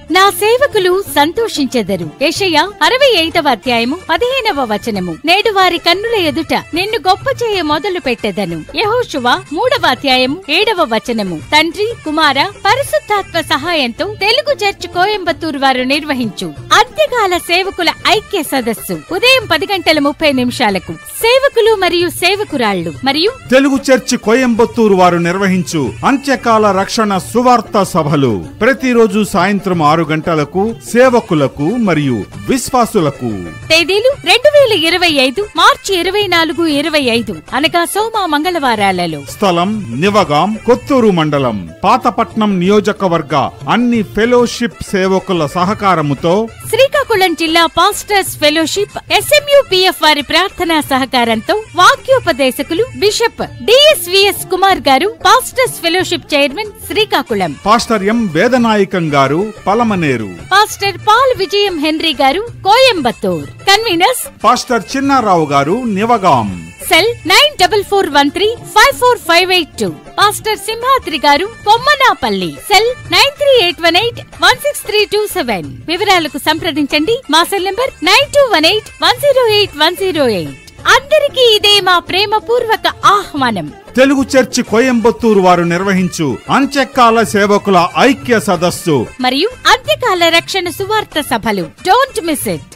నా సేవకులు సంతోషించెదరు. యెషయా 65వ అధ్యాయము 15వ వచనము. నేడు వారి కన్నుల ఎదుట నిన్ను గొప్ప చేయ మొదలు పెట్టెదను. యెహోషువ 3వ అధ్యాయము 7వ వచనము. తండ్రి, కుమార, పరిశుద్ధాత్మ సహాయంతో తెలుగు చర్చ్ కోయంబత్తూరు వారు నిర్వహించు అంత్యకాల సేవకుల ఐక్య సదస్సు ఉదయం 10:30 సేవకులు మరియు సేవకురాళ్లు మరియు తెలుగు చర్చ్ కోయంబత్తూరు వారు నిర్వహించు అంత్యకాల రక్షణ సువార్త సభలు ప్రతిరోజు సాయంత్రం 6 గంటలకు సేవకులకు మరియు విశ్వాసులకు. తేదీలు 2025 మార్చి 24, 25 అనగా సోమ మంగళవారాలలో. స్థలం నివగాం, కొత్తూరు మండలం, పాతపట్నం నియోజకవర్గ అన్ని ఫెలోషిప్ సేవకుల సహకారముతో శ్రీకాకుళం జిల్లా పాస్టర్స్ ఫెలోషిప్ SMUPF వారి ప్రార్థనా సహకారంతో వాక్యోపదేశకులు బిషప్ DSVS కుమార్ గారు, pastors fellowship chairman Srikakulam, pastor M Vedanayakam గారు పలమనేరు, పాస్టర్ పాల్ విజయం హెన్రీ గారు కోయంబత్తూర్, కన్వీనర్స్ పాస్టర్ చిన్నారావు గారు నివగాం. సెల్ 9443545582. పాస్టర్ సింహాద్రి గారు కొమ్మనాపల్లి. సెల్ 9381816327. వివరాలకు సంప్రదించండి. మా సెల్ నంబర్ 9218108108. అందరికీ ఇదే మా ప్రేమపూర్వక ఆహ్వానం. తెలుగు చర్చి కోయంబత్తూరు వారు నిర్వహించు అంత్యకాల సేవకుల ఐక్య సదస్సు మరియు అంత్యకాల రక్షణ సువార్త సభలు. Don't miss it.